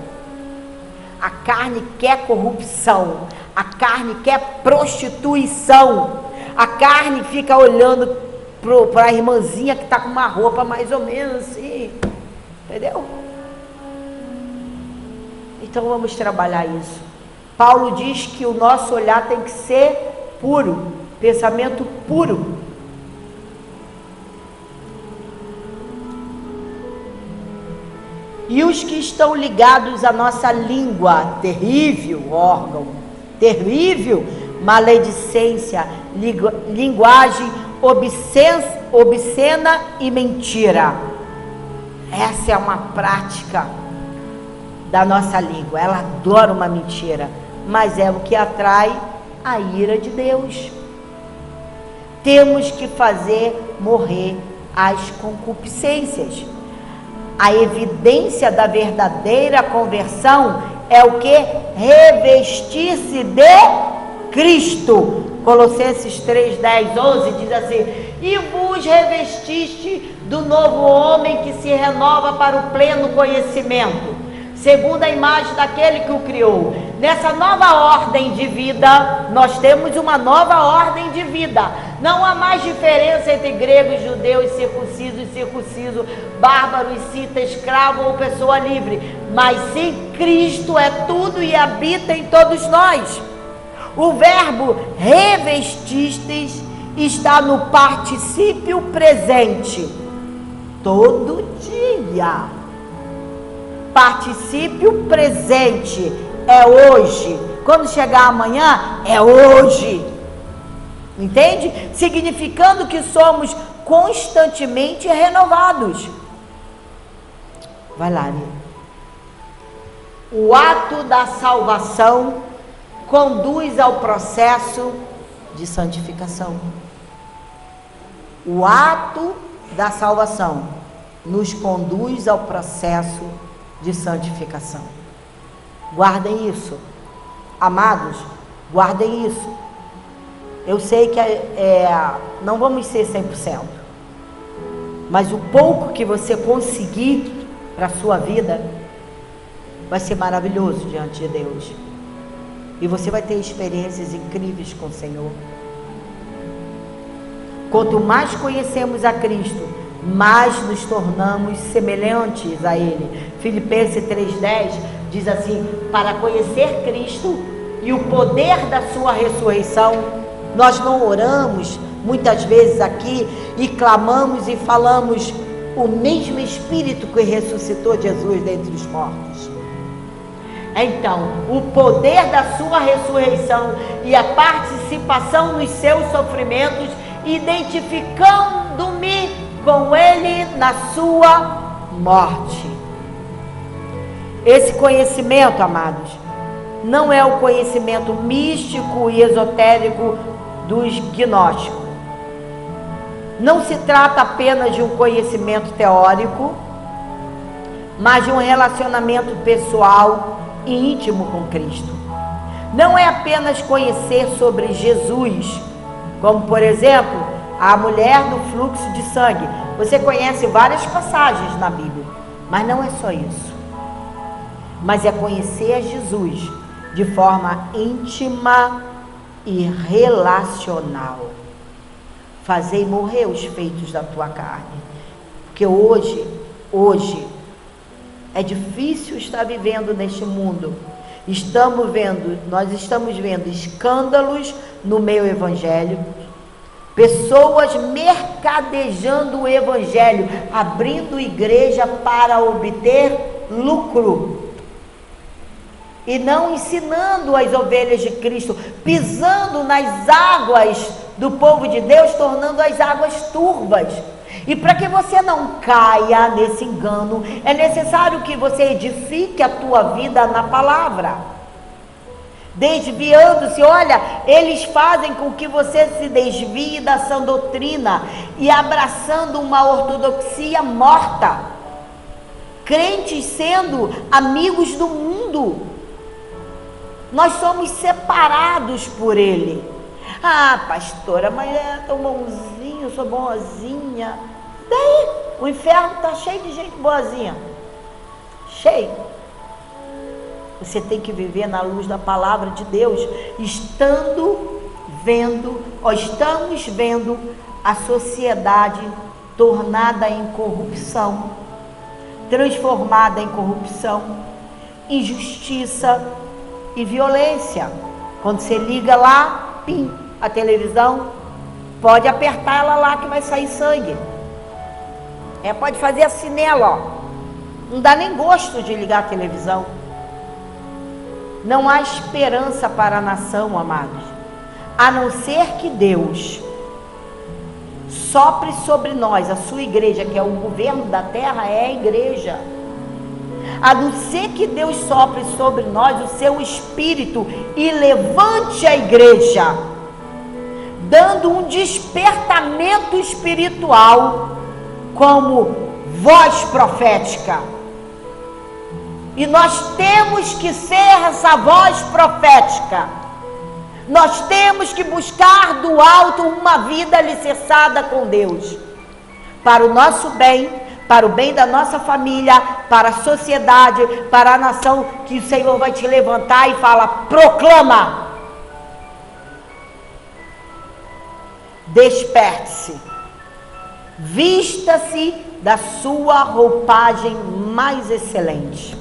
a carne quer corrupção, a carne quer prostituição, a carne fica olhando para a irmãzinha que está com uma roupa mais ou menos assim, entendeu? Então vamos trabalhar isso. Paulo diz que o nosso olhar tem que ser puro, pensamento puro. E os que estão ligados à nossa língua, terrível órgão, terrível maledicência, linguagem obscena e mentira. Essa é uma prática da nossa língua. Ela adora uma mentira, mas é o que atrai a ira de Deus. Temos que fazer morrer as concupiscências. A evidência da verdadeira conversão é o que? Revestir-se de Cristo. Colossenses 3, 10, 11 diz assim: e vos revestiste do novo homem que se renova para o pleno conhecimento, segundo a imagem daquele que o criou. Nessa nova ordem de vida, nós temos uma nova ordem de vida. Não há mais diferença entre grego e judeu, e circunciso, bárbaro e cita, escravo ou pessoa livre. Mas sim, Cristo é tudo e habita em todos nós. O verbo revestistes está no particípio presente. Todo dia. particípio presente, é hoje. Quando chegar amanhã, é hoje. Entende? Significando que somos constantemente renovados. Vai lá, Ari. O ato da salvação conduz ao processo de santificação. O ato da salvação nos conduz ao processo de santificação. Guardem isso. Amados, guardem isso. Eu sei que não vamos ser 100%, mas o pouco que você conseguir para a sua vida vai ser maravilhoso diante de Deus. E você vai ter experiências incríveis com o Senhor. Quanto mais conhecemos a Cristo, mais nos tornamos semelhantes a Ele. Filipenses 3,10 diz assim: para conhecer Cristo e o poder da sua ressurreição. Nós não oramos muitas vezes aqui e clamamos e falamos o mesmo Espírito que ressuscitou Jesus dentre os mortos. Então, o poder da sua ressurreição e a participação nos seus sofrimentos, identificando-me com Ele na sua morte. Esse conhecimento, amados, não é o conhecimento místico e esotérico dos gnósticos. Não se trata apenas de um conhecimento teórico, mas de um relacionamento pessoal e íntimo com Cristo. Não é apenas conhecer sobre Jesus, como por exemplo, a mulher do fluxo de sangue. Você conhece várias passagens na Bíblia, mas não é só isso. Mas é conhecer a Jesus de forma íntima e relacional. Fazei morrer os feitos da tua carne. Porque hoje é difícil estar vivendo neste mundo. Nós estamos vendo escândalos no meio evangélico, pessoas mercadejando o evangelho, abrindo igreja para obter lucro e não ensinando as ovelhas de Cristo, pisando nas águas do povo de Deus, tornando as águas turvas. E para que você não caia nesse engano, é necessário que você edifique a tua vida na palavra. Desviando-se, olha, eles fazem com que você se desvie da sã doutrina e abraçando uma ortodoxia morta. Crentes sendo amigos do mundo. Nós somos separados por ele. Ah, pastora, mas é tão bonzinho, eu sou boazinha. Daí, o inferno está cheio de gente boazinha. Cheio. Você tem que viver na luz da palavra de Deus, estamos vendo a sociedade tornada em corrupção, transformada em corrupção, injustiça e violência. Quando você liga lá, pim, a televisão, pode apertar ela lá que vai sair sangue. Pode fazer assim nela, ó. Não dá nem gosto de ligar a televisão. Não há esperança para a nação, amados, a não ser que Deus sopre sobre nós, a sua igreja, que é o governo da terra, é a igreja. A não ser que Deus sopre sobre nós o seu espírito e levante a igreja, dando um despertamento espiritual como voz profética. E nós temos que ser essa voz profética. Nós temos que buscar do alto uma vida alicerçada com Deus, para o nosso bem, para o bem da nossa família, para a sociedade, para a nação, que o Senhor vai te levantar e fala: proclama, desperte-se, vista-se da sua roupagem mais excelente,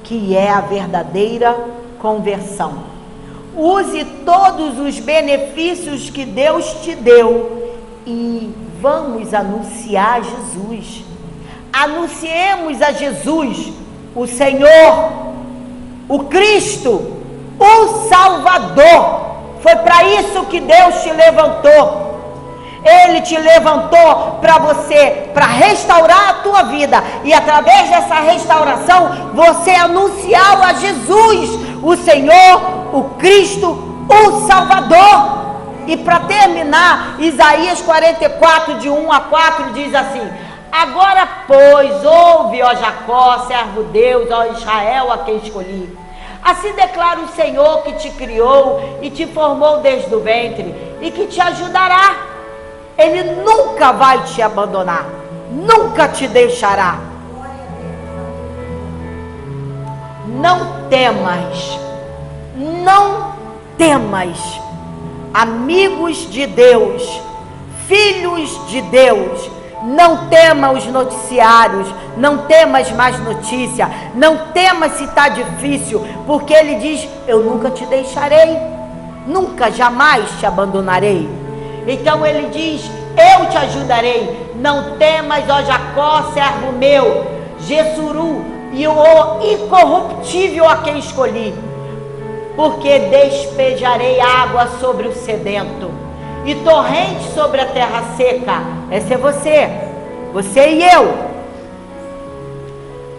que é a verdadeira conversão. Use todos os benefícios que Deus te deu e vamos anunciar Jesus. anunciemos a Jesus, o Senhor, o Cristo, o Salvador. Foi para isso que Deus te levantou. Ele te levantou para você, para restaurar a tua vida, e através dessa restauração, você anunciar a Jesus, o Senhor, o Cristo, o Salvador. E para terminar, Isaías 44, de 1 a 4, diz assim: agora, pois, ouve, ó Jacó, servo Deus, ó Israel, a quem escolhi. Assim declara o Senhor que te criou e te formou desde o ventre, e que te ajudará. Ele nunca vai te abandonar, nunca te deixará. Não temas, não temas, amigos de Deus, filhos de Deus, não tema os noticiários, não temas mais notícia, não temas se está difícil, porque Ele diz: eu nunca te deixarei, nunca, jamais te abandonarei. Então Ele diz: eu te ajudarei, não temas, ó Jacó, servo meu, Jessuru, e o incorruptível a quem escolhi, porque despejarei água sobre o sedento, e torrente sobre a terra seca. Esse é você e eu.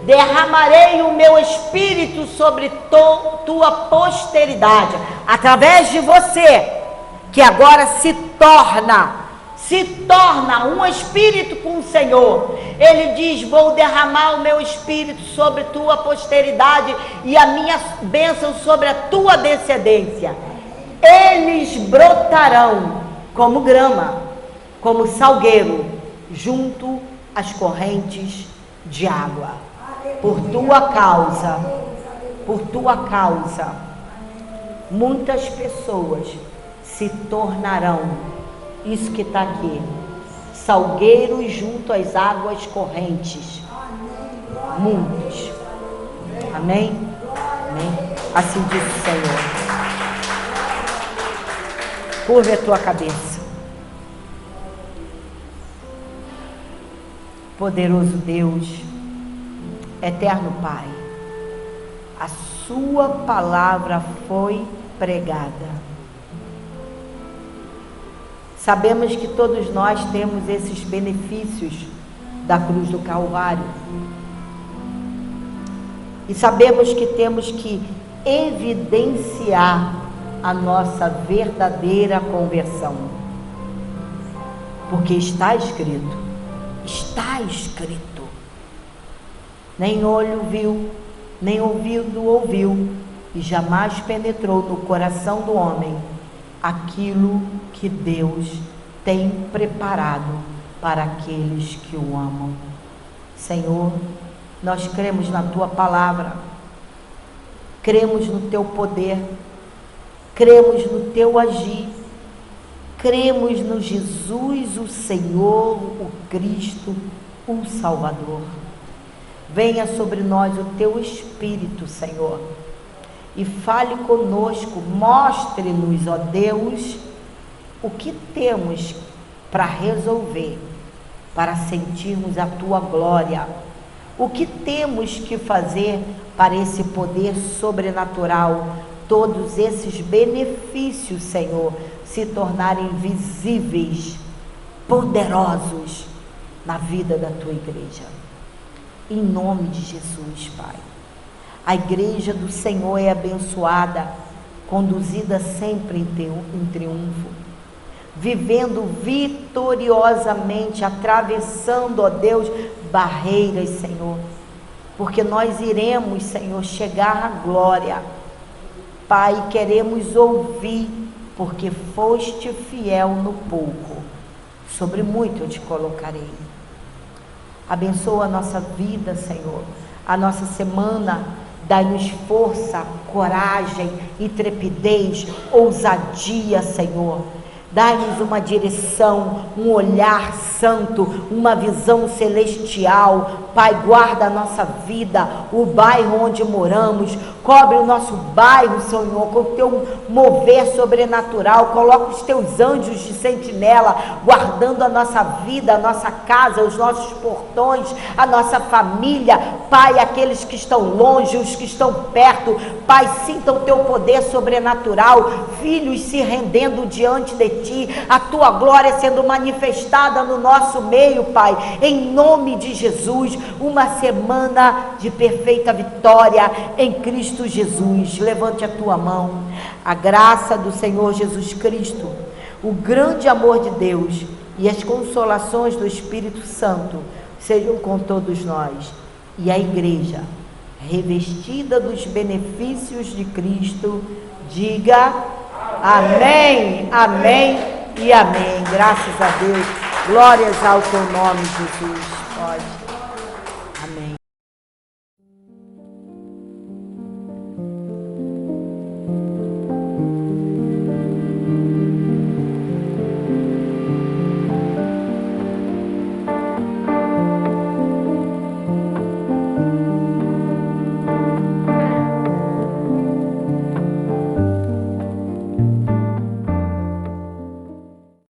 Derramarei o meu espírito sobre tua posteridade, através de você, que agora se torna um espírito com o Senhor. Ele diz: vou derramar o meu espírito sobre tua posteridade e a minha bênção sobre a tua descendência. Eles brotarão como grama, como salgueiro, junto às correntes de água. Por tua causa, muitas pessoas se tornarão, isso que está aqui, salgueiros junto às águas correntes. Muitos. Amém? Amém? Assim diz o Senhor. Curva a tua cabeça. Poderoso Deus, eterno Pai, a sua palavra foi pregada. Sabemos que todos nós temos esses benefícios da cruz do Calvário. E sabemos que temos que evidenciar a nossa verdadeira conversão. Porque está escrito, nem olho viu, nem ouvido ouviu, e jamais penetrou no coração do homem aquilo que Deus tem preparado para aqueles que o amam. Senhor, nós cremos na tua palavra, cremos no teu poder, cremos no teu agir, cremos no Jesus, o Senhor, o Cristo, o Salvador. Venha sobre nós o teu Espírito, Senhor, e fale conosco, mostre-nos, ó Deus, o que temos para resolver, para sentirmos a tua glória, o que temos que fazer para esse poder sobrenatural, todos esses benefícios, Senhor, se tornarem visíveis, poderosos na vida da tua igreja. Em nome de Jesus, Pai. A igreja do Senhor é abençoada, conduzida sempre em triunfo, vivendo vitoriosamente, atravessando, ó Deus, barreiras, Senhor, porque nós iremos, Senhor, chegar à glória. Pai, queremos ouvir, porque foste fiel no pouco, sobre muito eu te colocarei. Abençoa a nossa vida, Senhor, a nossa semana. Dai-nos força, coragem, intrepidez, ousadia, Senhor. Dai-nos uma direção, um olhar santo, uma visão celestial. Pai, guarda a nossa vida, o bairro onde moramos, cobre o nosso bairro, Senhor, com o teu mover sobrenatural, coloca os teus anjos de sentinela, guardando a nossa vida, a nossa casa, os nossos portões, a nossa família, Pai, aqueles que estão longe, os que estão perto, Pai, sintam o teu poder sobrenatural, filhos se rendendo diante de ti, a tua glória sendo manifestada no nosso meio, Pai, em nome de Jesus, uma semana de perfeita vitória em Cristo Jesus. Levante a tua mão. A graça do Senhor Jesus Cristo, o grande amor de Deus e as consolações do Espírito Santo sejam com todos nós. E a igreja, revestida dos benefícios de Cristo, diga amém, amém e amém. Graças a Deus. Glórias ao teu nome, Jesus. Pode.